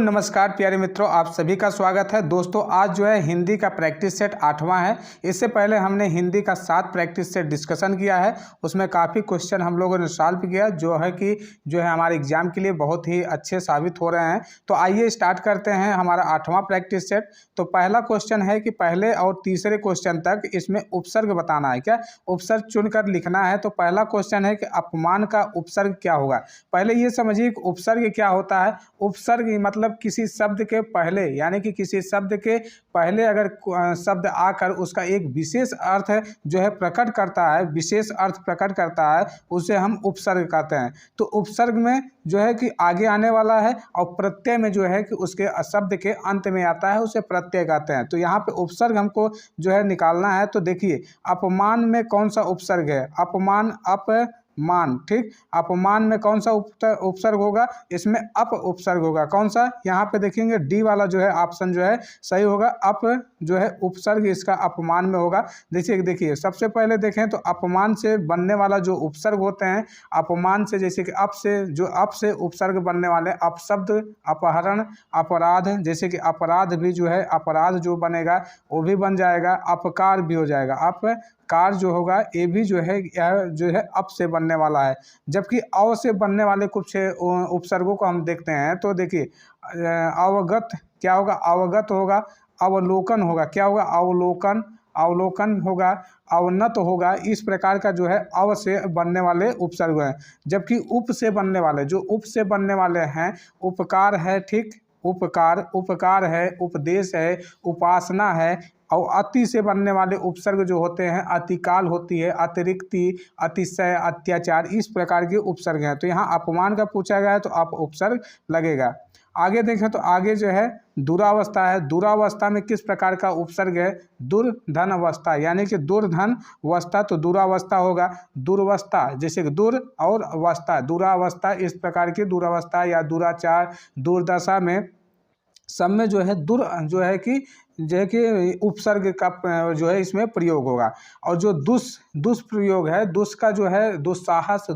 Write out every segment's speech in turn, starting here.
नमस्कार प्यारे मित्रों, आप सभी का स्वागत है। दोस्तों आज जो है हिंदी का प्रैक्टिस सेट 8वां है। इससे पहले हमने हिंदी का 7 प्रैक्टिस सेट डिस्कशन किया है। उसमें काफ़ी क्वेश्चन हम लोगों ने सॉल्व किया जो है हमारे एग्जाम के लिए बहुत ही अच्छे साबित हो रहे हैं। तो आइए स्टार्ट करते हैं हमारा 8वां प्रैक्टिस सेट। तो पहला क्वेश्चन है कि पहले और तीसरे क्वेश्चन तक इसमें उपसर्ग बताना है। क्या उपसर्ग चुनकर लिखना है। तो पहला क्वेश्चन है कि अपमान का उपसर्ग क्या होगा। पहले ये समझिए कि उपसर्ग क्या होता है। उपसर्ग मतलब किसी शब्द के पहले, यानी कि किसी शब्द के पहले अगर शब्द आकर उसका एक विशेष अर्थ जो है प्रकट करता है, विशेष अर्थ प्रकट करता है, उसे हम उपसर्ग कहते हैं। तो उपसर्ग में जो है कि आगे आने वाला है और प्रत्यय में जो है कि उसके शब्द के अंत में आता है, उसे प्रत्यय कहते हैं। तो यहाँ पे उपसर्ग हमको जो है निकालना है। तो देखिए अपमान में कौन सा उपसर्ग है। अपमान, मान, ठीक। अपमान में कौन सा उपसर्ग होगा। इसमें अप उपसर्ग होगा। कौन सा, यहाँ पे देखेंगे डी वाला जो है ऑप्शन जो है सही होगा। अप जो है उपसर्ग इसका अपमान में होगा। देखिए सबसे पहले देखें तो अपमान से बनने वाला जो उपसर्ग होते हैं, अपमान से जैसे कि अप से उपसर्ग बनने वाले अपशब्द, अपहरण, अपराध, जैसे कि अपराध भी जो है अपराध जो बनेगा वो भी बन जाएगा। अपकार भी हो जाएगा। अपकार जो होगा ये भी जो है अप से बनने वाला है। जबकि अव से बनने वाले कुछ उपसर्गों को हम देखते हैं। तो देखिए अवगत क्या होगा, अवगत होगा। अवलोकन होगा, क्या होगा, अवलोकन, अवलोकन होगा। अवनत होगा। इस प्रकार का जो है अव से बनने वाले उपसर्ग हैं। जबकि उप से बनने वाले, जो उप से बनने वाले हैं, उपकार है, ठीक, उपकार है, उपदेश है, उपासना है। और अति से बनने वाले उपसर्ग जो होते हैं, अतिकाल होती है, अतिरिक्ति, अतिशय, अत्याचार, इस प्रकार के उपसर्ग हैं। तो यहाँ अपमान का पूछा गया है तो आप उपसर्ग लगेगा। आगे देखें तो आगे जो है दुरावस्था है। दुरावस्था में किस प्रकार का उपसर्ग है। दुर्धन अवस्था, यानी कि दुर्धन अवस्था, तो दुरावस्था होगा। दुर्वस्था, जैसे कि दुर और अवस्था, दुरावस्था, इस प्रकार की दुरावस्था या दुराचार, दुर्दशा में सब में जो है जो है कि उपसर्ग का जो है इसमें प्रयोग होगा। और जो दुष्प्रयोग है, दुष् का जो है दुस्साहस,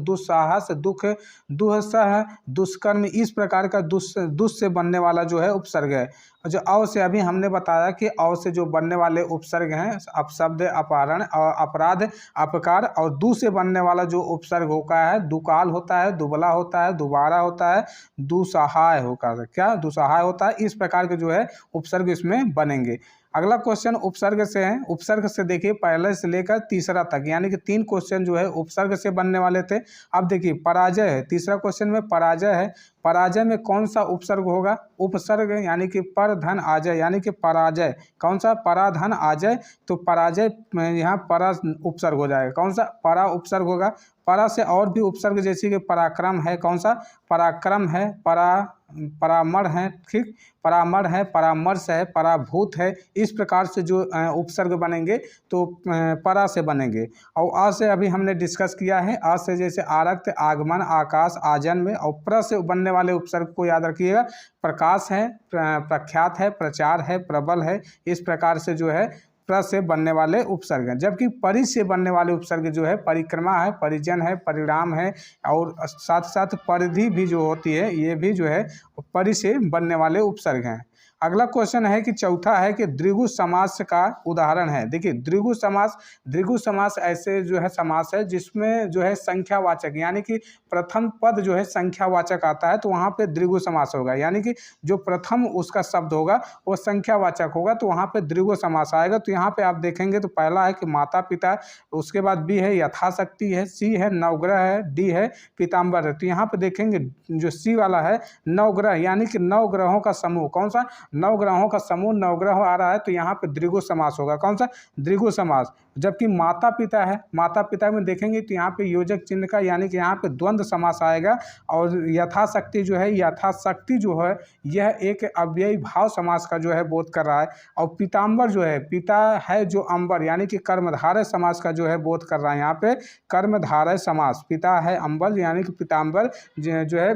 दुख, दुस्सह, दुष्कर्म, इस प्रकार का दुष् से बनने वाला जो है उपसर्ग है। जो अव से अभी हमने बताया कि अव से जो बनने वाले उपसर्ग हैं, अपशब्द, अपहरण, अपराध, अपकार। और दु से बनने वाला जो उपसर्ग होता है, दुकाल होता है, दुबला होता है, दुबारा होता है, दुसहाय होगा। क्या, दुसहाय होता है। इस प्रकार के जो है उपसर्ग इसमें बनेंगे। अगला क्वेश्चन उपसर्ग से है। उपसर्ग से देखिए पहले से लेकर तीसरा तक, यानी कि 3 क्वेश्चन जो है उपसर्ग से बनने वाले थे। अब देखिए पराजय है। तीसरा क्वेश्चन में पराजय है। पराजय में कौन सा उपसर्ग होगा। उपसर्ग यानी कि पर धन आजय, यानी कि पराजय, कौन सा, पराधन आजय। तो पराजय यहाँ परा उपसर्ग हो जाएगा। कौन सा, परा उपसर्ग होगा। परा से और भी उपसर्ग जैसे कि पराक्रम है, कौन सा, पराक्रम है, परामर है, ठीक, परामर है, परामर्श है, पराभूत है। इस प्रकार से जो उपसर्ग बनेंगे तो परा से बनेंगे। और आ से अभी हमने डिस्कस किया है। आ से जैसे आरक्त, आगमन, आकाश, आजन्म। और प्र से बनने वाले उपसर्ग को याद रखिएगा। प्रकाश है, प्रख्यात है, प्रचार है, प्रबल है। इस प्रकार से जो है प्र से बनने वाले उपसर्ग हैं। जबकि परि से बनने वाले उपसर्ग जो है परिक्रमा है, परिजन है, परिणाम है। और साथ साथ परिधि भी जो होती है, ये भी जो है परि से बनने वाले उपसर्ग हैं। अगला क्वेश्चन है कि चौथा है कि द्विगु समास का उदाहरण है। देखिए द्विगु समास ऐसे जो है समास है जिसमें जो है संख्यावाचक, यानी कि प्रथम पद जो है संख्यावाचक आता है, तो वहाँ पे द्विगु समास होगा। यानी कि जो प्रथम उसका शब्द होगा वो संख्यावाचक होगा, तो वहाँ पे द्विगु समास आएगा। तो यहाँ पे आप देखेंगे तो पहला है कि माता पिता, उसके बाद बी है यथाशक्ति है, सी है नवग्रह है, डी है पीताम्बर है। तो यहाँ पे देखेंगे जो सी वाला है नवग्रह, यानी कि 9 ग्रहों का समूह। कौन सा, 9 ग्रहों का समूह, नवग्रह आ रहा है, तो यहाँ पे द्विगु समास होगा। कौन सा, द्विगु समास। जबकि माता पिता है, माता पिता में देखेंगे तो यहाँ पे योजक चिन्ह का, यानी कि यहाँ पे द्वंद्व समास आएगा। और यथाशक्ति जो है, यथाशक्ति जो है यह एक अव्ययी भाव समास का जो है बोध कर रहा है। और पीताम्बर जो है, पिता है जो अंबर, यानी कि कर्मधारय समास का जो है बोध कर रहा है। यहाँ पे कर्मधारय समास, पिता है अंबर, यानी कि पीताम्बर जो है,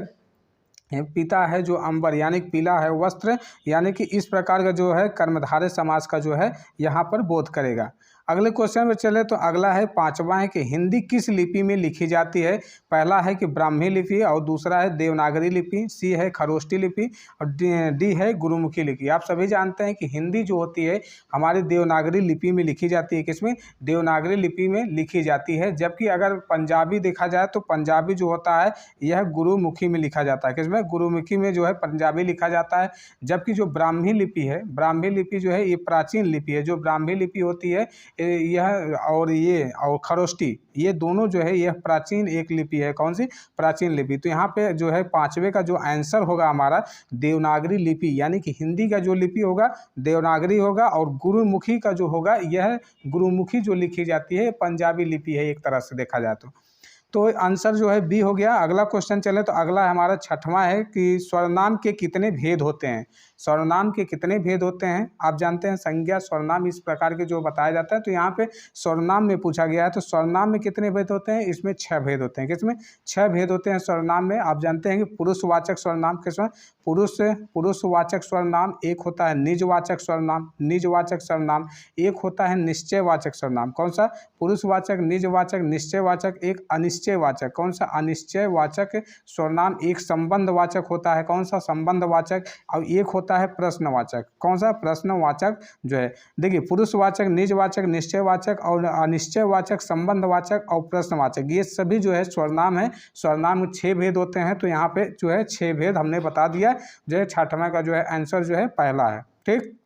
पिता है जो अंबर, यानी कि पीला है वस्त्र, यानी कि इस प्रकार का जो है कर्मधारय समास का जो है यहाँ पर बोध करेगा। अगले क्वेश्चन में चले तो अगला है पांचवा है कि हिंदी किस लिपि में लिखी जाती है। पहला है कि ब्राह्मी लिपि और दूसरा है देवनागरी लिपि, सी है खरोष्टी लिपि और डी है गुरुमुखी लिपि। आप सभी जानते हैं कि हिंदी जो होती है हमारी देवनागरी लिपि में लिखी जाती है। किसमें? देवनागरी लिपि में लिखी जाती है। जबकि अगर पंजाबी देखा जाए तो पंजाबी जो होता है यह गुरुमुखी में लिखा जाता है। किसमें? गुरुमुखी में जो है पंजाबी लिखा जाता है। जबकि जो ब्राह्मी लिपि है, ब्राह्मी लिपि जो है ये प्राचीन लिपि है। जो ब्राह्मी लिपि होती है यह और खरोष्टी, ये दोनों जो है यह प्राचीन एक लिपि है। कौन सी? प्राचीन लिपि। तो यहाँ पे जो है पांचवे का जो आंसर होगा हमारा देवनागरी लिपि, यानी कि हिंदी का जो लिपि होगा देवनागरी होगा और गुरुमुखी का जो होगा यह गुरुमुखी जो लिखी जाती है पंजाबी लिपि है एक तरह से देखा जाए तो आंसर जो है बी हो गया। अगला क्वेश्चन चले तो अगला हमारा छठवां है कि स्वरनाम के कितने भेद होते हैं। स्वरनाम के कितने भेद होते हैं? आप जानते हैं संज्ञा स्वरनाम इस प्रकार के जो बताया जाता है। तो यहाँ पे स्वरनाम में पूछा गया है तो स्वरनाम में कितने भेद होते हैं? इसमें 6 भेद होते हैं। किसमें? 6 भेद होते हैं स्वरनाम में। आप जानते हैं कि पुरुषवाचक स्वरनाम किसमें? पुरुषवाचक स्वरनाम, एक होता है निजवाचक स्वरनाम, निजवाचक स्वरनाम, एक होता है निश्चयवाचक स्वरनाम। कौन सा? पुरुषवाचक, निजवाचक, निश्चयवाचक, एक अनिश्चयवाचक। कौन सा? अनिश्चयवाचक स्वरनाम। एक संबंधवाचक होता है। कौन सा? संबंधवाचक। और एक होता है प्रश्नवाचक। कौन सा? प्रश्नवाचक जो है। देखिए पुरुषवाचक, निजवाचक, निश्चयवाचक और अनिश्चयवाचक, संबंधवाचक और प्रश्नवाचक, ये सभी जो है स्वरनाम है। स्वरनाम में 6 भेद होते हैं। तो यहाँ पे जो है 6 भेद हमने बता दिया। जो है छठवां का जो है आंसर जो है पहला है। ठीक।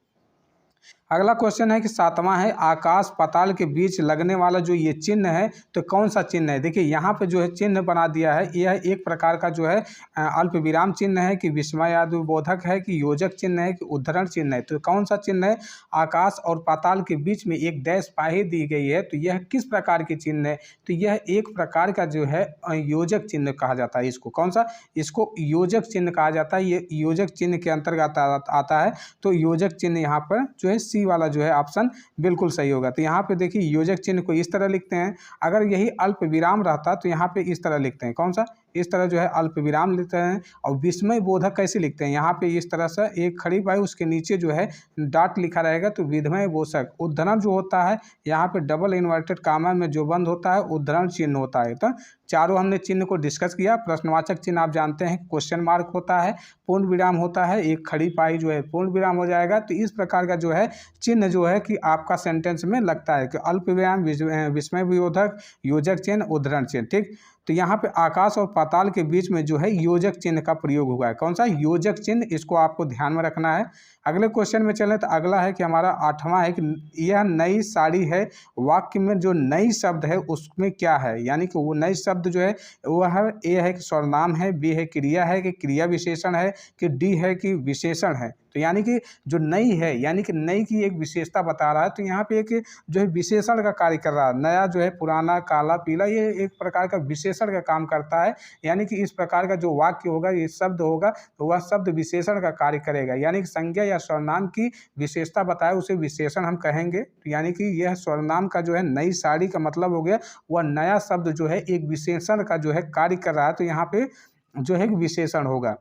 अगला क्वेश्चन है कि सातवां है आकाश पाताल के बीच लगने वाला जो ये चिन्ह है तो कौन सा चिन्ह है। देखिए यहाँ पे जो है चिन्ह बना दिया है, यह एक प्रकार का जो है अल्प विराम चिन्ह है कि विस्मयादिबोधक है कि योजक चिन्ह है कि उद्धरण चिन्ह है। तो कौन सा चिन्ह है? आकाश और पाताल के बीच में एक डैश पाही दी गई है। तो यह किस प्रकार की चिन्ह है? तो यह एक प्रकार का जो है योजक चिन्ह कहा जाता है। इसको कौन सा? इसको योजक चिन्ह कहा जाता है। ये योजक चिन्ह के अंतर्गत आता है। तो योजक चिन्ह यहाँ पर जो है सी वाला जो है ऑप्शन बिल्कुल सही होगा। तो यहाँ पे देखिए योजक चिन्ह को इस तरह लिखते हैं। अगर यही अल्प विराम रहता तो यहाँ पे इस तरह लिखते हैं। कौन सा? इस तरह जो है अल्प विराम लिखते हैं। और विस्मय बोधक कैसे लिखते हैं? यहाँ पे इस तरह से एक खड़ी पाई उसके नीचे जो है डॉट लिखा रहेगा तो विस्मय बोधक। उद्धरण जो होता है यहाँ पे डबल इन्वर्टेड कामा में जो बंद होता है उद्धरण चिन्ह होता है। तो चारों हमने चिन्ह को डिस्कस किया। प्रश्नवाचक चिन्ह आप जानते हैं क्वेश्चन मार्क होता है, पूर्ण विराम होता है, एक खड़ी पाई जो है पूर्ण विराम हो जाएगा। तो इस प्रकार का जो है चिन्ह जो है कि आपका सेंटेंस में लगता है कि अल्प विराम, विस्मय बोधक, योजक चिन्ह, उद्धरण चिन्ह। ठीक। तो यहाँ पे आकाश और पाताल के बीच में जो है योजक चिन्ह का प्रयोग हुआ है। कौन सा? योजक चिन्ह। इसको आपको ध्यान में रखना है। अगले क्वेश्चन में चलें तो अगला है कि हमारा आठवां है कि यह नई साड़ी है। वाक्य में जो नई शब्द है उसमें क्या है? यानी कि वो नई शब्द जो है वह है, ए है कि स्वरनाम है, बी है क्रिया है कि क्रिया विशेषण है कि डी है कि विशेषण है। तो यानी कि जो नई है यानी कि नई की एक विशेषता बता रहा है। तो यहाँ पे एक जो है विशेषण का कार्य कर रहा है। नया जो है पुराना, काला, पीला, ये एक प्रकार का विशेषण का काम करता है। यानी कि इस प्रकार का जो वाक्य होगा, ये शब्द होगा तो वह शब्द विशेषण का कार्य करेगा। यानी कि संज्ञा या सर्वनाम की विशेषता बताए उसे विशेषण हम कहेंगे। तो यानी कि यह सर्वनाम का जो है नई साड़ी का मतलब हो गया वह नया शब्द जो है एक विशेषण का जो है कार्य कर रहा है। तो यहाँ पे जो है विशेषण होगा।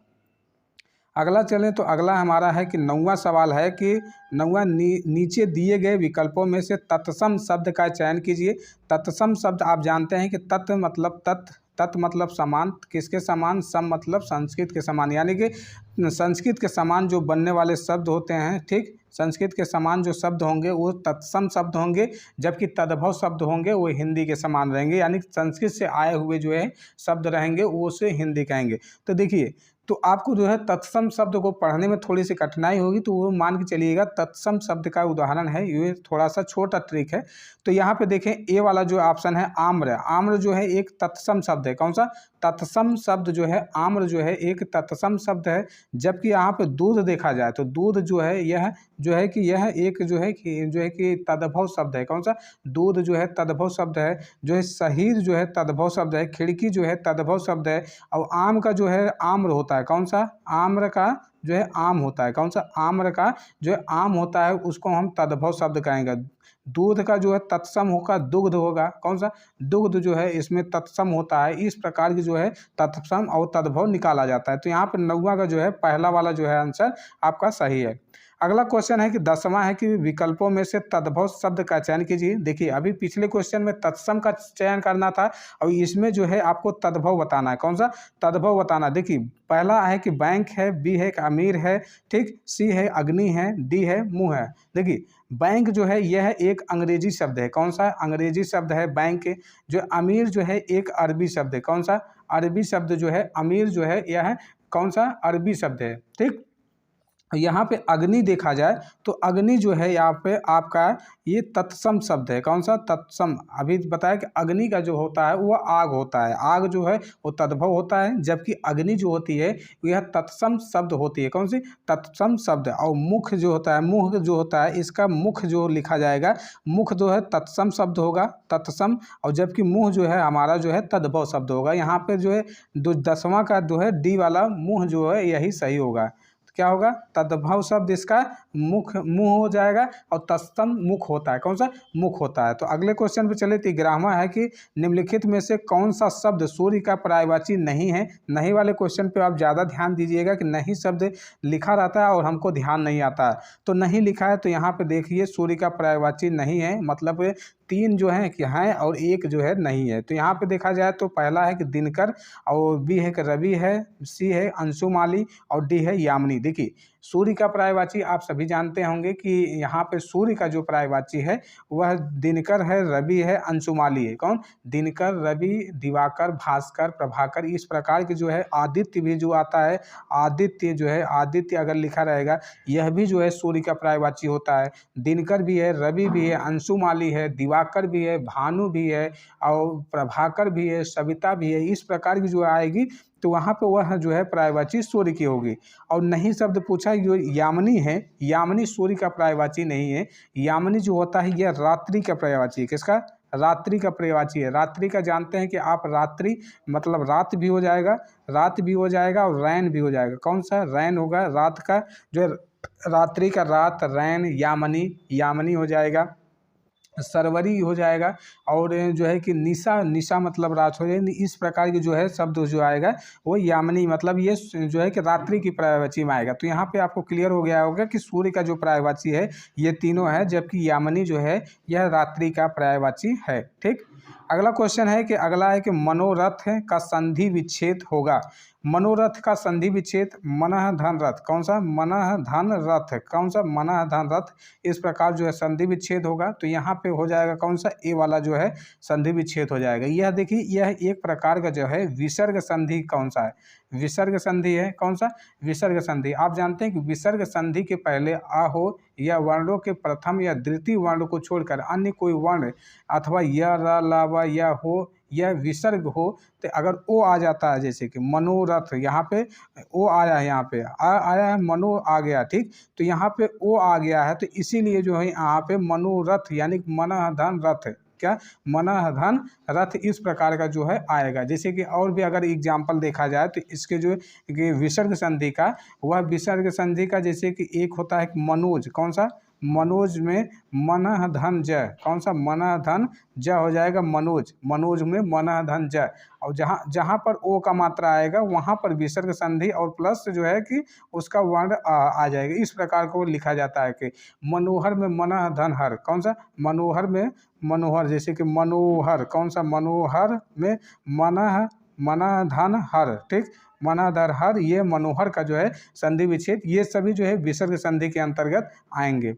अगला चलें तो अगला हमारा है कि 9वां सवाल है कि 9वां नीचे दिए गए विकल्पों में से तत्सम शब्द का चयन कीजिए। तत्सम शब्द आप जानते हैं कि तत्व मतलब तत् मतलब समान। किसके समान? सम मतलब संस्कृत के समान। यानी कि संस्कृत के समान जो बनने वाले शब्द होते हैं। ठीक। संस्कृत के समान जो शब्द होंगे वो तत्सम शब्द होंगे, जबकि तद्भव शब्द होंगे वो हिंदी के समान रहेंगे। यानी कि संस्कृत से आए हुए जो है शब्द रहेंगे वो उसे हिंदी कहेंगे। तो देखिए तो आपको जो है तत्सम शब्द को पढ़ने में थोड़ी सी कठिनाई होगी तो वो मान के चलिएगा। तत्सम शब्द का उदाहरण है, ये थोड़ा सा छोटा ट्रिक है। तो यहाँ पे देखें ए वाला जो ऑप्शन है आम्र। आम्र जो है एक तत्सम शब्द है। कौन सा? तत्सम शब्द जो है आम्र जो है एक तत्सम शब्द है। जबकि यहाँ पे दूध देखा जाए तो दूध जो है यह एक जो है कि तद्भव शब्द है। कौन सा? दूध जो है तद्भव शब्द है। जो है शहीद जो है तद्भव शब्द है। खिड़की जो है तद्भव शब्द है। और आम का जो है आम्र होता है। कौन सा? आम्र का जो है आम होता है। कौन सा? आम्र का जो है आम होता है उसको हम तद्भव शब्द कहेंगे। दूध का जो है तत्सम होगा दुग्ध होगा, कौन सा दुग्ध जो है इसमें तत्सम होता है। इस प्रकार की जो है तत्सम और तद्भव निकाला जाता है। तो यहाँ पर 9वां का जो है पहला वाला जो है आंसर आपका सही है। अगला क्वेश्चन है कि 10वां है कि विकल्पों में से तद्भव शब्द का चयन कीजिए। देखिए अभी पिछले क्वेश्चन में तत्सम का चयन करना था और इसमें जो है आपको तद्भव बताना है। कौन सा तद्भव बताना। देखिए पहला है कि बैंक है, बी है कि अमीर है, ठीक, सी है अग्नि है, डी है मुंह है। देखिए बैंक जो है यह एक अंग्रेजी शब्द है। कौन सा अंग्रेजी शब्द है बैंक। जो अमीर जो है एक अरबी शब्द है। कौन सा अरबी शब्द जो है अमीर जो है यह कौन सा अरबी शब्द है, ठीक। यहाँ पे अग्नि देखा जाए तो अग्नि जो है यहाँ पे आपका ये तत्सम शब्द है। कौन सा तत्सम। अभी बताया कि अग्नि का जो होता है वो आग होता है, आग जो है वो तद्भव होता है, जबकि अग्नि जो होती है यह तत्सम शब्द होती है। कौन सी तत्सम शब्द। और मुख जो होता है, मुख जो होता है इसका मुख जो लिखा जाएगा, मुख जो है तत्सम शब्द होगा, तत्सम, और जबकि मुंह जो है हमारा जो है तद्भव शब्द होगा। यहाँ पे जो है 10वां का जो है डी वाला मुंह जो है यही सही होगा। क्या होगा तद्भव शब्द इसका मुख मुंह हो जाएगा और तत्सम मुख होता है। कौन सा मुख होता है। तो अगले क्वेश्चन पे चले। 11वां है कि निम्नलिखित में से कौन सा शब्द सूर्य का पर्यायवाची नहीं है। नहीं वाले क्वेश्चन पे आप ज़्यादा ध्यान दीजिएगा कि नहीं शब्द लिखा रहता है और हमको ध्यान नहीं आता है। तो नहीं लिखा है तो यहाँ पे देखिए सूर्य का पर्यायवाची नहीं है, मतलब 3 जो है कि हैं और 1 जो है नहीं है। तो यहाँ पे देखा जाए तो पहला है कि दिनकर, और बी है कि रवि है, सी है अंशुमाली और डी है यामिनी। देखिए सूर्य का पर्यायवाची आप सभी जानते होंगे कि यहाँ पे सूर्य का जो पर्यायवाची है वह दिनकर है, रवि है, अंशुमाली है। कौन दिनकर, रवि, दिवाकर, भास्कर, प्रभाकर, इस प्रकार की जो है आदित्य भी जो आता है, आदित्य जो है आदित्य अगर लिखा रहेगा यह भी जो है सूर्य का पर्यायवाची होता है। दिनकर भी है, रवि भी है, अंशुमाली है, दिवाकर भी है, भानु भी है और प्रभाकर भी है, सविता भी है। इस प्रकार की जो आएगी तो वहाँ पे वह जो है पर्यायवाची सूर्य की होगी। और नहीं शब्द पूछा जो यामिनी है, यामिनी सूर्य का पर्यायवाची नहीं है। यामिनी जो होता है यह रात्रि का पर्यायवाची है। किसका रात्रि का पर्यायवाची है। रात्रि का जानते हैं कि आप रात्रि मतलब रात भी हो जाएगा, रात भी हो जाएगा और रैन भी हो जाएगा। कौन सा रैन होगा रात का जो है, रात्रि का रात, रैन, यामिनी, यामिनी हो जाएगा, सरवरी हो जाएगा, और जो है कि निशा, निशा मतलब रात हो जाएगी। इस प्रकार की जो है शब्द जो आएगा वो यामिनी मतलब ये जो है कि रात्रि की पर्यायवाची में आएगा। तो यहाँ पे आपको क्लियर हो गया होगा कि सूर्य का जो पर्यायवाची है ये तीनों है, जबकि यामिनी जो है यह रात्रि का पर्यायवाची है, ठीक। अगला क्वेश्चन है कि अगला है कि मनोरथ का संधि विच्छेद होगा। मनोरथ का संधि विच्छेद मनः धन रथ। कौन सा मनः धन रथ, कौन सा मनः धन रथ। इस प्रकार जो है संधि विच्छेद होगा। तो यहाँ पे हो जाएगा कौन सा ए वाला जो है संधि विच्छेद हो जाएगा। यह देखिए यह एक प्रकार का जो है विसर्ग संधि कौन सा है, विसर्ग संधि है। कौन सा विसर्ग संधि। आप जानते हैं कि विसर्ग संधि के पहले आ हो या वर्णों के प्रथम या द्वितीय वर्ण को छोड़कर अन्य कोई वर्ण अथवा य, र, ल, व, या हो यह विसर्ग हो तो अगर ओ आ जाता है, जैसे कि मनोरथ, यहाँ पे ओ आया है, यहाँ पे आया है, मनो आ गया, ठीक। तो यहाँ पे ओ आ गया है तो इसीलिए जो है यहाँ पे मनोरथ यानी मनः धन रथ, क्या मनः धन रथ, इस प्रकार का जो है आएगा। जैसे कि और भी अगर एग्जाम्पल देखा जाए तो इसके जो विसर्ग संधि का, वह विसर्ग संधि का जैसे कि एक होता है मनोज। कौन सा मनोज में मनः धन ज, कौन सा मनः धन ज हो जाएगा मनोज, मनोज में मनः धन ज। और जहाँ जहाँ पर ओ का मात्रा आएगा वहाँ पर विसर्ग संधि और प्लस जो है कि उसका वर्ण आ जाएगा। इस प्रकार को लिखा जाता है कि मनोहर में मनः धन हर। कौन सा मनोहर में मनोहर, जैसे कि मनोहर, कौन सा मनोहर में मनः धन हर, ठीक। मनःधर हर, ये मनोहर का जो है संधि विच्छेद, ये सभी जो है विसर्ग संधि के अंतर्गत आएंगे।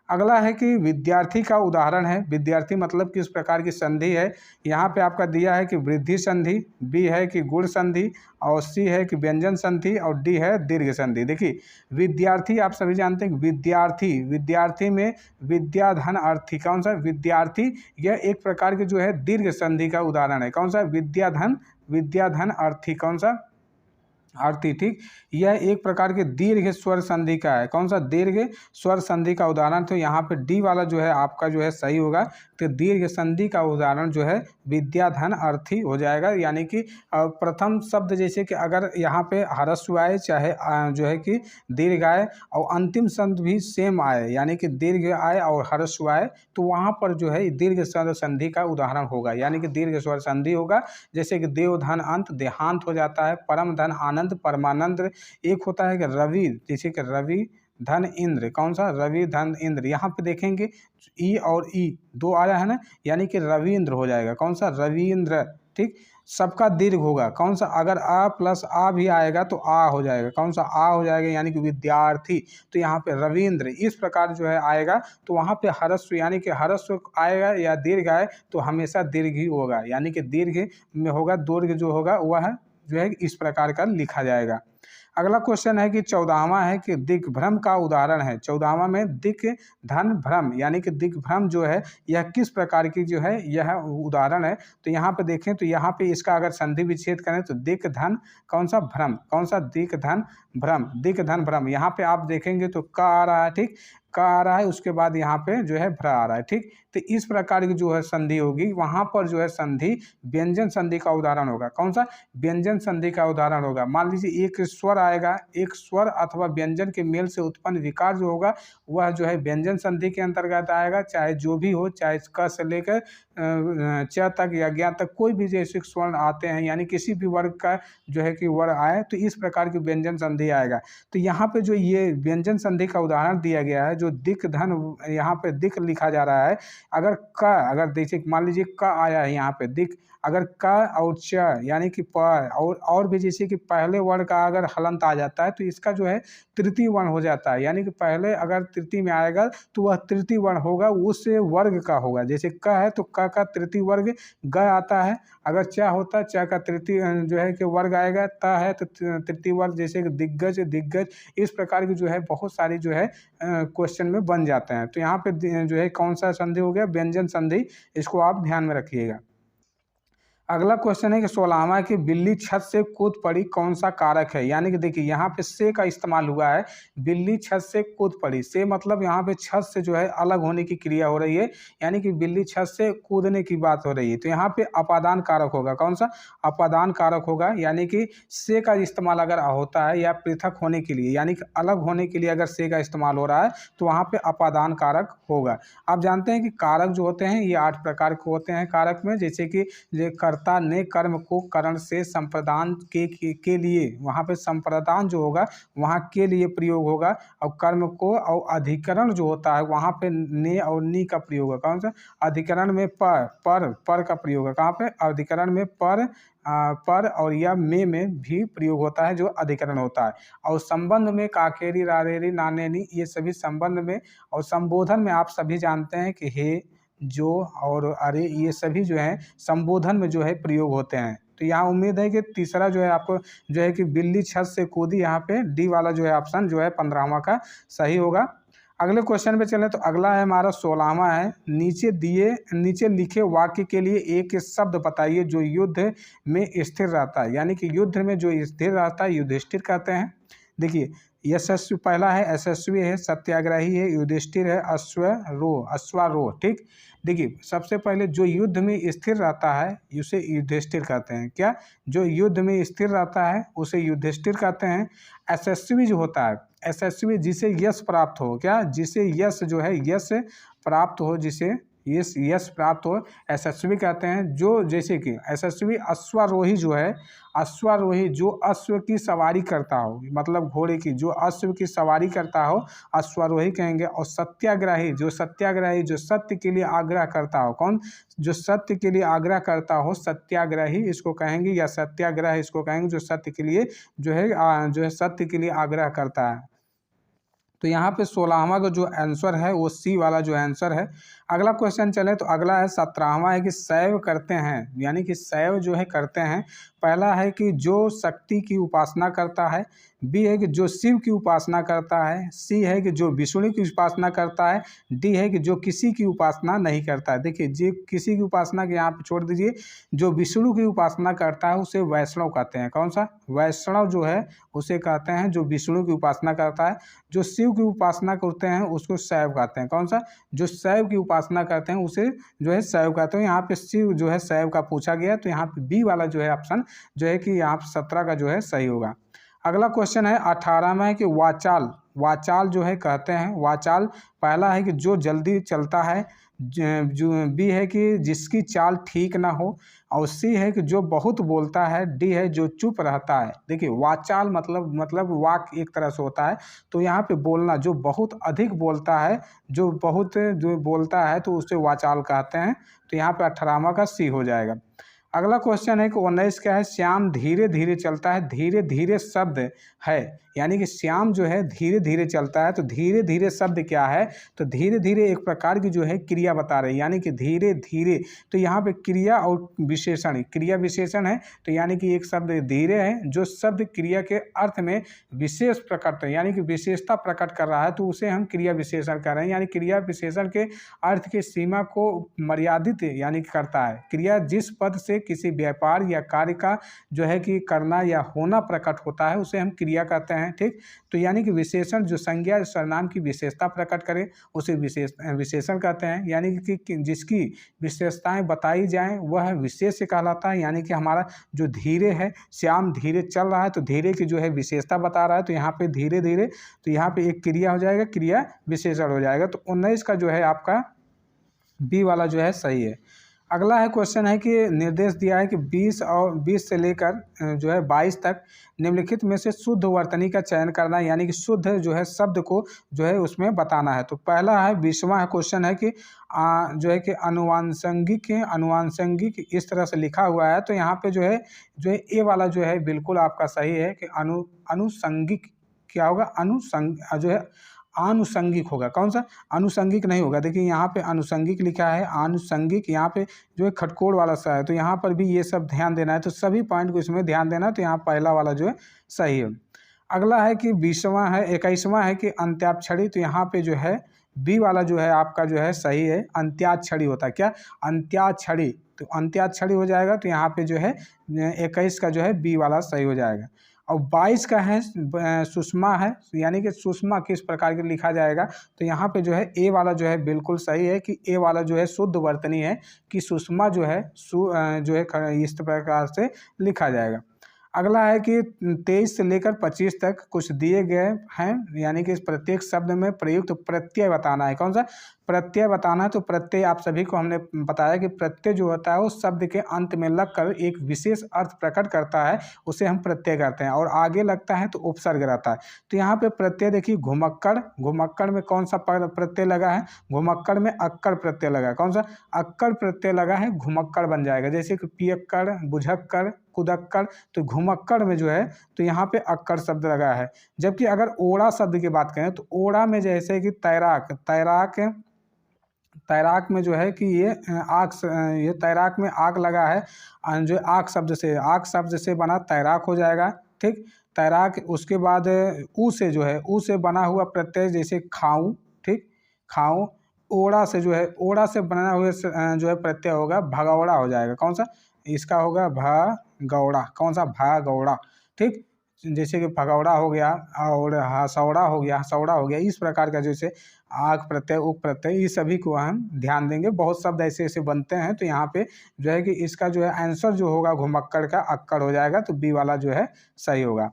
अगला है कि विद्यार्थी का उदाहरण है। विद्यार्थी मतलब किस प्रकार की संधि है। यहाँ पे आपका दिया है कि वृद्धि संधि, बी है कि गुण संधि, और सी है कि व्यंजन संधि, और डी है दीर्घ संधि। देखिए विद्यार्थी आप सभी जानते हैं कि विद्यार्थी, विद्यार्थी में विद्या धन अर्थी। कौन सा विद्यार्थी, यह एक प्रकार की जो है दीर्घ संधि का उदाहरण है। कौन सा विद्या धन अर्थी। कौन सा अर्थी, ठीक। यह एक प्रकार के दीर्घ स्वर संधि का है। कौन सा? दीर्घ स्वर संधि का उदाहरण। तो यहाँ पे डी वाला जो है आपका जो है सही होगा। तो दीर्घ संधि का उदाहरण जो है विद्याधन अर्थी हो जाएगा। यानी कि प्रथम शब्द जैसे कि अगर यहाँ पे ह्रस्व आए चाहे जो है कि दीर्घ आए और अंतिम शब्द भी सेम आए, यानी कि दीर्घ आए और ह्रस्व आए, तो वहाँ पर जो है दीर्घ स्वर संधि का उदाहरण होगा, यानी कि दीर्घ स्वर संधि होगा। जैसे कि देवधन अंत देहांत हो जाता है, परम धन आनंद परमानंद। एक होता है कि रवि, जैसे कि रवि धन इंद्र। कौन सा? रवि धन इंद्र। यहाँ पे देखेंगे ई और ई दो आया है ना, यानी कि रविंद्र हो जाएगा। कौन सा? रविंद्र, ठीक। सबका दीर्घ होगा। कौन सा? अगर आ प्लस आ भी आएगा तो आ हो जाएगा। कौन सा? आ हो जाएगा, यानी कि विद्यार्थी। तो यहाँ पे रविंद्र इस प्रकार जो है आएगा। तो वहाँ पे ह्रस्व, यानी कि ह्रस्व आएगा या दीर्घ आए तो हमेशा दीर्घ ही होगा, यानी कि दीर्घ में होगा। दीर्घ जो होगा वह जो है इस प्रकार का लिखा जाएगा। अगला क्वेश्चन है कि 14वां है कि दिग्भ्रम का उदाहरण है। 14वां में दिक धन भ्रम, यानी कि दिग्भ्रम जो है यह किस प्रकार की जो है यह उदाहरण है। तो यहाँ पे देखें तो यहाँ पे इसका अगर संधि विच्छेद करें तो दिक धन कौन सा? भ्रम। कौन सा? दिक धन भ्रम, दिक धन भ्रम। यहाँ पे आप देखेंगे तो क आ रहा है, ठीक। क आ रहा है, उसके बाद यहाँ पे जो है भ्र आ रहा है, ठीक। तो इस प्रकार की जो है संधि होगी, वहाँ पर जो है संधि व्यंजन संधि का उदाहरण होगा। कौन सा? व्यंजन संधि का उदाहरण होगा। मान लीजिए एक स्वर आएगा, एक स्वर अथवा व्यंजन के मेल से उत्पन्न विकार जो होगा वह जो है व्यंजन संधि के अंतर्गत आएगा। चाहे जो भी हो, चाहे क से लेकर च तक या ज्ञ तक कोई भी जैसे स्वर्ण आते हैं, यानी किसी भी वर्ग का जो है कि वर्ण आए तो इस प्रकार की व्यंजन संधि आएगा। तो यहाँ पे जो ये व्यंजन संधि का उदाहरण दिया गया है, जो दिक धन, यहाँ पे दिक लिखा जा रहा है। अगर क, अगर जैसे मान लीजिए क आया है यहाँ पे दिक, अगर क और च यानी कि प और भी जैसे कि पहले वर्ण का अगर हलंत आ जाता है तो इसका जो है तृतीय वर्ण हो जाता है। यानी कि पहले अगर तृतीय में आएगा तो वह तृतीय वर्ण होगा, उस वर्ग का होगा। जैसे क है तो क का तृतीय वर्ग ग आता है। अगर च होता है च का तृतीय जो है कि वर्ग आएगा। त है तो तृतीय वर्ग, जैसे कि दिग्गज दिग्गज। इस प्रकार की जो है बहुत सारी जो है क्वेश्चन में बन जाते हैं। तो यहाँ पे जो है कौन सा संधि हो गया? व्यंजन संधि। इसको आप ध्यान में रखिएगा। अगला क्वेश्चन है कि 16वां की बिल्ली छत से कूद पड़ी कौन सा कारक है। यानी कि देखिए यहाँ पे से का इस्तेमाल हुआ है। बिल्ली छत से कूद पड़ी, से मतलब यहाँ पे छत से जो है अलग होने की क्रिया हो रही है, यानी कि बिल्ली छत से कूदने की बात हो रही है। तो यहाँ पे अपादान कारक होगा। कौन सा? अपादान कारक होगा। यानी कि से का इस्तेमाल अगर होता है या पृथक होने के लिए, यानी कि अलग होने के लिए अगर से का इस्तेमाल हो रहा है तो वहाँ पे अपादान कारक होगा। आप जानते हैं कि कारक जो होते हैं ये 8 प्रकार के होते हैं कारक में। जैसे कि कर्ता ने कर्म को करण से संप्रदान के लिए, वहाँ पे संप्रदान जो होगा वहाँ के लिए प्रयोग होगा। और कर्म को और अधिकरण जो होता है वहाँ पे ने और नी का प्रयोग होगा। कौन सा? अधिकरण में पर का प्रयोग है। कहाँ पे? अधिकरण में पर और या में भी प्रयोग होता है जो अधिकरण होता है। और संबंध में काकेरी रारेरी नानेनी, ये सभी संबंध में। और संबोधन में आप सभी जानते हैं कि हे, जो और अरे, ये सभी जो है संबोधन में जो है प्रयोग होते हैं। तो यहाँ उम्मीद है कि तीसरा जो है आपको जो है कि बिल्ली छत से कूदी, यहाँ पे डी वाला जो है ऑप्शन जो है 15वां का सही होगा। अगले क्वेश्चन पे चलें तो अगला है हमारा 16वां है। नीचे लिखे वाक्य के लिए एक शब्द बताइए जो युद्ध में स्थिर रहता है। यानी कि युद्ध में जो स्थिर रहता है युधिष्ठिर कहते हैं। देखिए यशस्वी पहला है, यशस्वी है, सत्याग्रही है, युधिष्ठिर है, अश्वारोह, ठीक। देखिए सबसे पहले जो युद्ध में स्थिर रहता है उसे युधिष्ठिर कहते हैं। क्या? जो युद्ध में स्थिर रहता है उसे युधिष्ठिर कहते हैं। यशस्वी जो होता है, यशस्वी जिसे यश प्राप्त हो, क्या? जिसे यश जो है यश प्राप्त हो, जिसे यश प्राप्त हो, यशस्वी कहते हैं। जो जैसे कि यशस्वी अश्वारोही जो है, अश्वारोही जो अश्व की सवारी करता हो, मतलब घोड़े की, जो अश्व की सवारी करता हो अश्वारोही कहेंगे। और सत्याग्रही जो सत्य के लिए आग्रह करता हो, कौन? जो सत्य के लिए आग्रह करता हो सत्याग्रही इसको कहेंगे, या सत्याग्रह इसको कहेंगे, जो सत्य के लिए जो है सत्य के लिए आग्रह करता है। तो यहाँ पे 16वां का जो आंसर है वो सी वाला जो आंसर है। अगला क्वेश्चन चले तो अगला है 17वां है कि शैव करते हैं, यानी कि शैव जो है करते हैं। पहला है कि जो शक्ति की उपासना करता है, बी है कि जो शिव की उपासना करता है, सी है कि जो विष्णु की उपासना करता है, डी है कि जो किसी की उपासना नहीं करता है। देखिए जी, किसी की उपासना के यहाँ पे छोड़ दीजिए, जो विष्णु की उपासना करता है उसे वैष्णव कहते हैं। कौन सा? वैष्णव जो है उसे कहते हैं जो विष्णु की उपासना करता है। जो शिव की उपासना करते हैं उसको शैव कहते हैं। कौन सा? जो शैव की उपासना करते हैं उसे जो है शैव कहते हैं। यहाँ पे शिव जो है शैव का पूछा गया, तो यहाँ पे बी वाला जो है ऑप्शन जो है कि यहाँ पे 17 का जो है सही होगा। अगला क्वेश्चन है 18 में है कि वाचाल, वाचाल जो है कहते हैं। वाचाल पहला है कि जो जल्दी चलता है, जो बी है कि जिसकी चाल ठीक ना हो, और सी है कि जो बहुत बोलता है, डी है जो चुप रहता है। देखिए वाचाल मतलब वाक एक तरह से होता है, तो यहाँ पे बोलना, जो बहुत अधिक बोलता है, जो बोलता है तो उसे वाचाल कहते हैं। तो यहाँ पे 18वां का सी हो जाएगा। अगला क्वेश्चन है कि 19 क्या है? श्याम धीरे धीरे चलता है। धीरे धीरे शब्द है, यानी कि श्याम जो है धीरे धीरे चलता है। तो धीरे धीरे शब्द क्या है? तो धीरे धीरे एक प्रकार की जो है क्रिया बता रही है, यानी कि धीरे धीरे। तो यहाँ पे क्रिया और विशेषण, क्रिया विशेषण है, तो यानी कि एक शब्द धीरे है जो शब्द क्रिया के अर्थ में विशेष प्रकट है, यानी कि विशेषता प्रकट कर रहा है, तो उसे हम क्रिया विशेषण कर रहे हैं। यानी क्रिया विशेषण के अर्थ की सीमा को मर्यादित यानी कि करता है। क्रिया जिस पद से किसी व्यापार या कार्य का जो है कि करना या होना प्रकट होता है उसे हम क्रिया कहते हैं। ठीक, तो यानी कि विशेषण जो संज्ञा या सर्वनाम की विशेषता प्रकट करे उसे विशेषण कहते हैं। यानी कि जिसकी विशेषताएं बताई जाएं वह विशेष्य कहलाता है। यानी कि हमारा जो धीरे है, श्याम धीरे चल रहा है, तो धीरे की जो है विशेषता बता रहा है, तो यहाँ पे धीरे धीरे, तो यहाँ पे एक क्रिया हो जाएगा, क्रिया विशेषण हो जाएगा। तो 19 का जो है आपका बी वाला जो है सही है। अगला है क्वेश्चन है कि निर्देश दिया है कि 20 से लेकर जो है 22 तक निम्नलिखित में से शुद्ध वर्तनी का चयन करना है, यानी कि शुद्ध जो है शब्द को जो है उसमें बताना है। तो पहला है 20वां है क्वेश्चन है कि जो है कि अनुवांसंगिक इस तरह से लिखा हुआ है, तो यहाँ पे जो है ए वाला जो है बिल्कुल आपका सही है कि अनुसंगिक क्या होगा? जो है आनुषंगिक होगा। कौन सा? अनुषंगिक नहीं होगा। देखिए यहाँ पे अनुषंगिक लिखा है, आनुषंगिक यहाँ पे जो है खटकोड़ वाला सा है, तो यहाँ पर भी ये सब ध्यान देना है। तो सभी पॉइंट को इसमें ध्यान देना है, तो यहाँ पहला वाला जो है सही है। अगला है कि 21वां है कि अंत्याक्षरी, तो यहाँ पे जो है बी वाला जो है आपका जो है सही है। अंत्याक्षरी होता है क्या? अंत्याक्षरी, तो अंत्याक्षरी हो जाएगा। तो यहाँ पे जो है 21 का जो है बी वाला सही हो जाएगा। और 22 का है सुषमा है, यानी कि सुषमा किस प्रकार के लिखा जाएगा? तो यहाँ पे जो है ए वाला जो है बिल्कुल सही है कि ए वाला जो है शुद्ध वर्तनी है कि सुषमा जो है जो है इस प्रकार से लिखा जाएगा। अगला है कि 23 से लेकर 25 तक कुछ दिए गए हैं, यानी कि इस प्रत्येक शब्द में प्रयुक्त प्रत्यय बताना है। कौन सा? प्रत्यय बताना है। तो प्रत्यय आप सभी को हमने बताया कि प्रत्यय जो होता है वो शब्द के अंत में लगकर एक विशेष अर्थ प्रकट करता है, उसे हम प्रत्यय कहते हैं, और आगे लगता है तो उपसर्ग रहता है। तो यहाँ पे प्रत्यय देखिए, घुमक्कड़, घुमक्कड़ में कौन सा प्रत्यय लगा है? घुमक्कड़ में अक्कड़ प्रत्यय लगा है। कौन सा? अक्कड़ प्रत्यय लगा है, घुमक्कड़ बन जाएगा। जैसे कि पियक्कड़, बुझक्कड़, कुदक्कड़, तो घुमक्कड़ में जो है तो यहाँ पे अक्कड़ शब्द लगा है। जबकि अगर ओड़ा शब्द की बात करें तो ओड़ा में जैसे कि तैराक में जो है कि ये तैराक में आग लगा है, जो आग शब्द से बना तैराक हो जाएगा। ठीक, तैराक। उसके बाद ऊ से बना हुआ प्रत्यय जैसे खाऊं। ठीक, खाऊं। ओड़ा से बना हुआ जो है प्रत्यय होगा भगौड़ा हो जाएगा। कौन सा? इसका होगा भगौड़ा। कौन सा? भगौड़ा। ठीक, जैसे कि भगौड़ा हो गया और हसौड़ा हो गया, इस प्रकार का जैसे आग प्रत्यय, उप प्रत्यय, ये सभी को हम ध्यान देंगे। बहुत शब्द ऐसे ऐसे बनते हैं, तो यहाँ पे जो है कि इसका जो है आंसर जो होगा घुमक्कड़ का अक्कड़ हो जाएगा, तो बी वाला जो है सही होगा।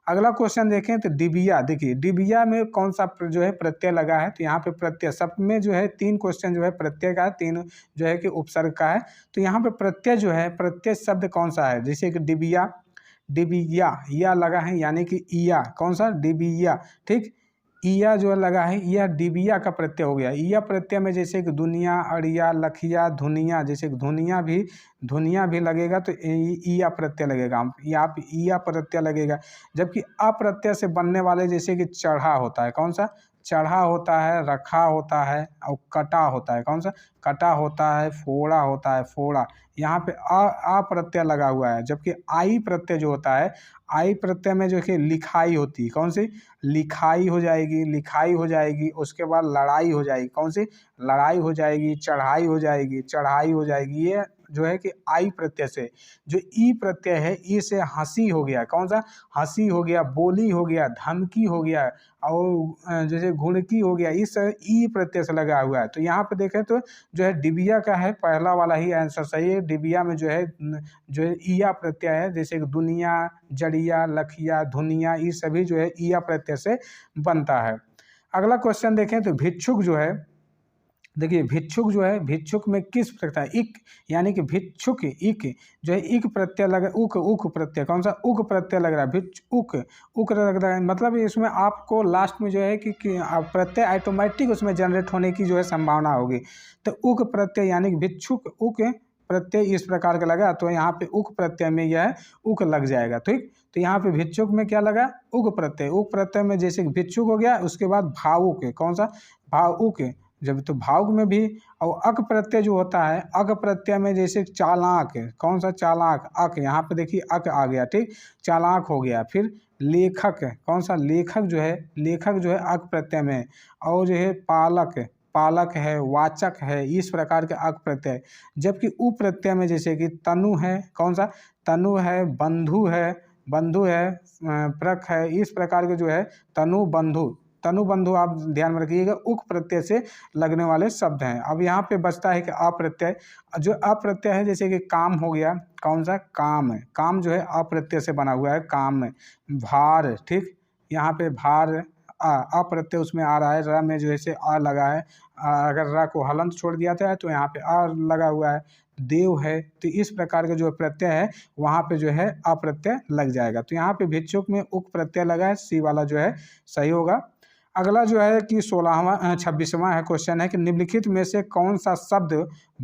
अगला क्वेश्चन देखें तो डिबिया। देखिए डिबिया में कौन सा जो है प्रत्यय लगा है? तो यहाँ पे प्रत्यय सब में जो है 3 क्वेश्चन जो है प्रत्यय का है, 3 जो है कि उपसर्ग का है। तो यहाँ पे प्रत्यय जो है, प्रत्यय शब्द कौन सा है? जैसे कि डिबिया, या लगा है, यानी कि ईया। कौन सा? डिबिया। ठीक, ईया जो लगा है, यह डिबिया का प्रत्यय हो गया। ईया प्रत्यय में जैसे कि दुनिया, अड़िया, लखिया, धुनिया, जैसे कि धुनिया भी लगेगा, तो ईया प्रत्यय लगेगा, यहाँ पे ईया प्रत्यय लगेगा। जबकि अप्रत्यय से बनने वाले जैसे कि चढ़ा होता है। कौन सा? चढ़ा होता है, रखा होता है और कटा होता है। कौन सा? कटा होता है, फोड़ा होता है, फोड़ा। यहाँ पे आ प्रत्यय लगा हुआ है, जबकि आई प्रत्यय जो होता है, आई प्रत्यय में जो है लिखाई होती है। कौन सी? लिखाई हो जाएगी, लिखाई हो जाएगी। उसके बाद लड़ाई हो जाएगी। कौन सी? लड़ाई हो जाएगी, चढ़ाई हो जाएगी, चढ़ाई हो जाएगी। ये जो है कि आई प्रत्यय से। जो ई प्रत्यय है, ई से हंसी हो गया। कौन सा? हंसी हो गया, बोली हो गया, धमकी हो गया और जैसे घुड़की हो गया। इस ई प्रत्यय से लगा हुआ है। तो यहाँ पे देखें तो जो है डिबिया का है, पहला वाला ही आंसर सही है। डिबिया में जो है ईया प्रत्यय है, जैसे कि दुनिया, जड़िया, लखिया, धुनिया, ये सभी जो है ईया प्रत्यय से बनता है। अगला क्वेश्चन देखें तो भिक्षुक जो है, देखिए भिक्षुक जो है, भिक्षुक में किस प्रकार इक, यानी कि भिक्षुक इक जो है इक प्रत्यय लग, उक प्रत्यय। कौन सा? उक प्रत्यय लग रहा है, उक लग रहा है। मतलब इसमें आपको लास्ट में जो है कि प्रत्यय ऑटोमेटिक उसमें जनरेट होने की जो है संभावना होगी। तो उक प्रत्यय यानी कि भिक्षुक उक प्रत्यय इस प्रकार का लगा, तो यहाँ पे उक प्रत्यय में यह उक लग जाएगा। ठीक, तो यहाँ पे भिक्षुक में क्या लगा? उक प्रत्यय। उक प्रत्यय में जैसे भिक्षुक हो गया, उसके बाद भावुक। कौन सा? भावुक। जब तो भावुक में भी, और अक प्रत्यय जो होता है, अक प्रत्यय में जैसे चालाक। कौन सा? चालाक, अक। यहाँ पे देखिए अक आ गया। ठीक, चालाक हो गया। फिर लेखक। कौन सा? लेखक जो है, लेखक जो है अक प्रत्यय में। और जो है पालक, पालक है, वाचक है, इस प्रकार के अक प्रत्यय। जबकि उ प्रत्यय में जैसे कि तनु है। कौन सा? तनु है, बंधु है, बंधु है, प्रख है, इस प्रकार के जो है तनु बंधु। तनु बंधु आप ध्यान में रखिएगा, उक प्रत्यय से लगने वाले शब्द हैं। अब यहाँ पे बचता है कि अप्रत्यय। जो अप्रत्यय है जैसे कि काम हो गया। कौन सा? काम है। काम जो है अप्रत्यय से बना हुआ है, काम में। भार, ठीक, यहाँ पे भार अप्रत्यय उसमें आ रहा है, र में जो है से आ लगा है। अगर र को हलंत छोड़ दिया था तो यहाँ पे आ लगा हुआ है। देव है, तो इस प्रकार के जो प्रत्यय है वहाँ पे जो है अप्रत्यय लग जाएगा। तो यहाँ पे भिक्षुक में उक प्रत्यय लगा है, सी वाला जो है सही होगा। अगला जो है कि 26वां है क्वेश्चन है कि निम्नलिखित में से कौन सा शब्द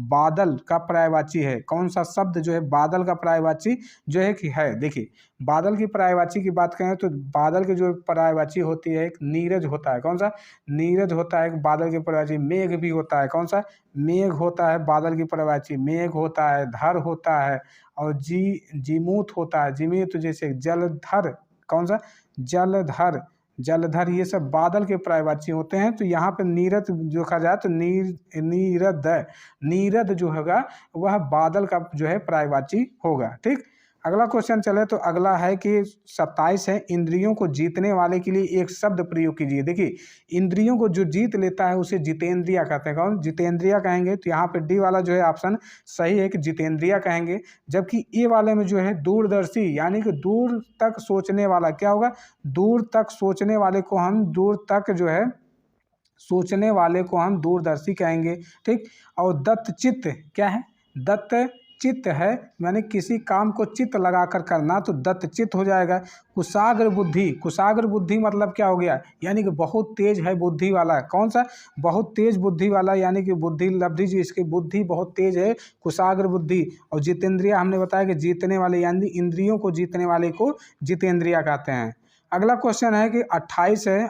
बादल का पर्यायवाची है? कौन सा शब्द जो है बादल का पर्यायवाची जो है कि है? देखिए बादल की पर्यायवाची की बात करें तो बादल की जो पर्यायवाची होती है, एक नीरज होता है। कौन सा? नीरज होता है बादल की पर्यायवाची। मेघ भी होता है। कौन सा? मेघ होता है बादल की पर्यायवाची। मेघ होता है, धर होता है, और जीमूत होता है। जीमूत जैसे जलधर। कौन सा? जलधर, जलधर, ये सब बादल के पर्यायवाची होते हैं। तो यहाँ पे नीरद जो कहा जाए तो नीरद, नीरद जो होगा वह बादल का जो है पर्यायवाची होगा। ठीक, अगला क्वेश्चन चले तो अगला है कि 27 है, इंद्रियों को जीतने वाले के लिए एक शब्द प्रयोग कीजिए। देखिए इंद्रियों को जो जीत लेता है उसे जितेंद्रिया कहते हैं। कौन? जितेंद्रिया कहेंगे। तो यहाँ पे डी वाला जो है ऑप्शन सही है कि जितेंद्रिया कहेंगे। जबकि ए वाले में जो है दूरदर्शी, यानी कि दूर तक सोचने वाला क्या होगा? दूर तक सोचने वाले को हम दूर तक जो है सोचने वाले को हम दूरदर्शी कहेंगे। ठीक, और दत्तचित्त क्या है? दत्त चित्त है, यानी किसी काम को चित्त लगाकर करना, तो दत्तचित्त हो जाएगा। कुशाग्र बुद्धि, कुशाग्र बुद्धि मतलब क्या हो गया? यानी कि बहुत तेज है बुद्धि वाला। कौन सा? बहुत तेज बुद्धि वाला, यानी कि बुद्धि लब्धि जी, इसकी बुद्धि बहुत तेज है, कुशाग्र बुद्धि। और जितेंद्रिया हमने बताया कि जीतने वाले, यानी इंद्रियों को जीतने वाले को जितेंद्रिया कहते हैं। अगला क्वेश्चन है कि 28 है,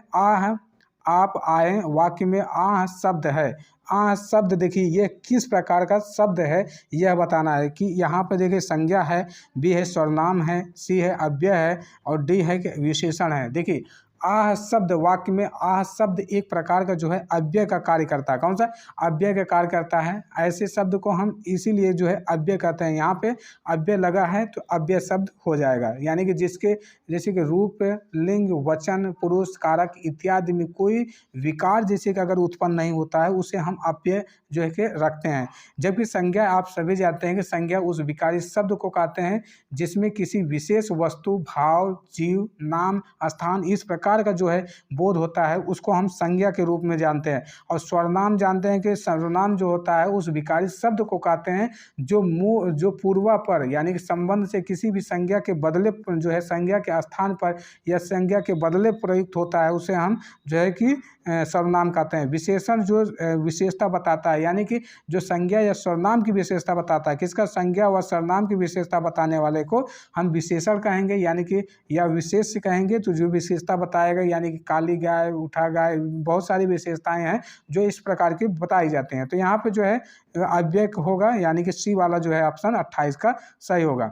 आप आए वाक्य में आह शब्द है। आह शब्द देखिए ये किस प्रकार का शब्द है यह बताना है। कि यहाँ पे देखिए संज्ञा है, बी है सर्वनाम है, सी है अव्यय है, और डी है कि विशेषण है। देखिए आह शब्द, वाक्य में आह शब्द एक प्रकार का जो है अव्यय का कार्य करता है। कौन सा? अव्यय का कार्य करता है। ऐसे शब्द को हम इसीलिए जो है अव्यय कहते हैं। यहाँ पे अव्यय लगा है तो अव्यय शब्द हो जाएगा, यानी कि जिसके जैसे कि रूप, लिंग, वचन, पुरुष, कारक इत्यादि में कोई विकार जैसे कि अगर उत्पन्न नहीं होता है उसे हम अव्यय जो है कि रखते हैं। जबकि संज्ञा आप सभी जानते हैं कि संज्ञा उस विकारी शब्द को कहते हैं जिसमें किसी विशेष वस्तु, भाव, जीव, नाम, स्थान, इस प्रकार का जो है बोध होता है, उसको हम संज्ञा के रूप में जानते हैं। और सर्वनाम जानते हैं कि सर्वनाम जो होता है उस विकारी शब्द को कहते हैं जो पूर्वापर, यानी कि संबंध से किसी भी संज्ञा के बदले जो है संज्ञा के स्थान पर या संज्ञा के बदले प्रयुक्त होता है, उसे हम जो है कि सर्वनाम कहते हैं। विशेषण जो विशेषता बताता है, यानी कि जो संज्ञा या सर्वनाम की विशेषता बताता है, किसका संज्ञा व सर्वनाम की विशेषता बताने वाले को हम विशेषण कहेंगे, यानी कि या विशेष कहेंगे। तो जो विशेषता बताएगा, यानी कि काली गाय, उठा गाय, बहुत सारी विशेषताएं हैं जो इस प्रकार की बताई जाती हैं। तो यहाँ पे जो है अव्यय होगा, यानी कि सी वाला जो है ऑप्शन 28 का सही होगा।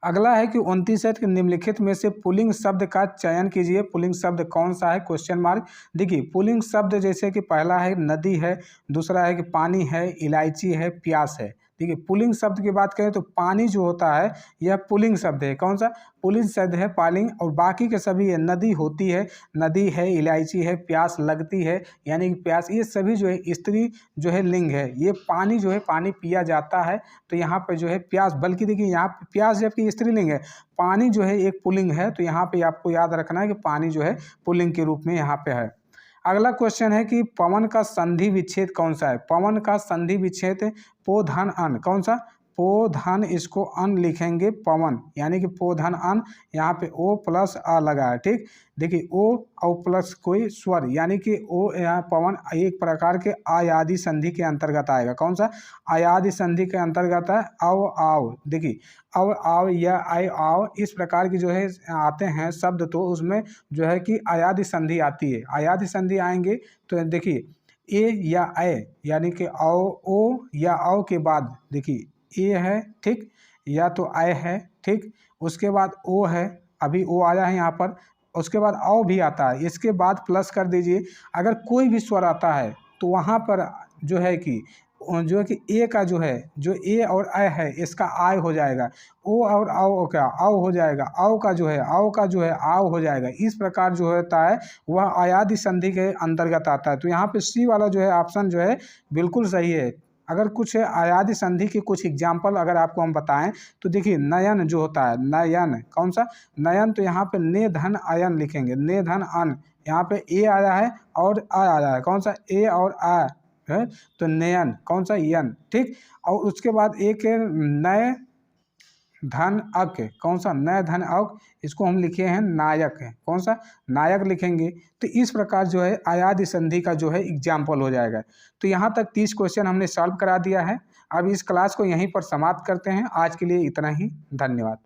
अगला है कि 29 है कि निम्नलिखित में से पुल्लिंग शब्द का चयन कीजिए। पुल्लिंग शब्द कौन सा है, क्वेश्चन मार्क। देखिए पुल्लिंग शब्द जैसे कि पहला है नदी है, दूसरा है कि पानी है, इलायची है, प्यास है। ठीक है, पुल्लिंग शब्द की बात करें तो पानी जो होता है यह पुल्लिंग शब्द है। कौन सा पुल्लिंग शब्द है, पानी। और बाकी के सभी है, नदी होती है, नदी है, इलायची है, प्यास लगती है, यानी कि प्यास, ये सभी जो है स्त्री जो है लिंग है। ये पानी जो है पानी पिया जाता है, तो यहाँ पे जो है प्यास, बल्कि देखिए यहाँ पे प्यास जबकि स्त्रीलिंग है, पानी जो है एक पुल्लिंग है। तो यहाँ पे आपको याद रखना है कि पानी जो है पुल्लिंग के रूप में यहाँ पे है। अगला क्वेश्चन है कि पवन का संधि विच्छेद कौन सा है। पवन का संधि विच्छेद पो धन अन, कौन सा, पो धन, इसको अन लिखेंगे पवन, यानी कि पो धन अन। यहाँ पे ओ प्लस अ लगा है। ठीक, देखिए ओ और प्लस कोई स्वर, यानी कि ओ यहाँ पवन एक प्रकार के आयादी संधि के अंतर्गत आएगा। कौन सा, आयादी संधि के अंतर्गत है। आओ आओ, देखिए अब आओ या आय आओ, इस प्रकार की जो है आते हैं शब्द, तो उसमें जो है कि आयादी संधि आती है। आयादी संधि आएंगे तो देखिए ए या ए, यानी कि आओ, ओ या आओ के बाद देखिए ए है, ठीक, या तो आय है, ठीक, उसके बाद ओ है, अभी ओ आया है यहाँ पर, उसके बाद आओ भी आता है, इसके बाद प्लस कर दीजिए। अगर कोई भी स्वर आता है तो वहाँ पर जो है कि ए का जो है, जो ए और अ है, इसका आय हो जाएगा। ओ और आओ क्या, आओ हो जाएगा। आओ का जो है, आओ का जो है आओ हो जाएगा। इस प्रकार जो होता है वह आयादी संधि के अंतर्गत आता है। तो यहाँ पे सी वाला जो है ऑप्शन जो है बिल्कुल सही है। अगर कुछ आयादी संधि के कुछ एग्जाम्पल अगर आपको हम बताएं तो देखिए नयन जो होता है, नयन, कौन सा नयन, तो यहाँ पे ने धन अयन लिखेंगे, ने धन अन। यहाँ पे ए आया है और आ आया है, कौन सा, ए और आ है, तो नयन, कौन सा, यन। ठीक, और उसके बाद एक है नय धन अक, कौन सा, नय धन अक, इसको हम लिखे हैं नायक है, कौन सा, नायक लिखेंगे। तो इस प्रकार जो है आयादी संधि का जो है एग्जाम्पल हो जाएगा। तो यहाँ तक 30 क्वेश्चन हमने सॉल्व करा दिया है। अब इस क्लास को यहीं पर समाप्त करते हैं। आज के लिए इतना ही, धन्यवाद।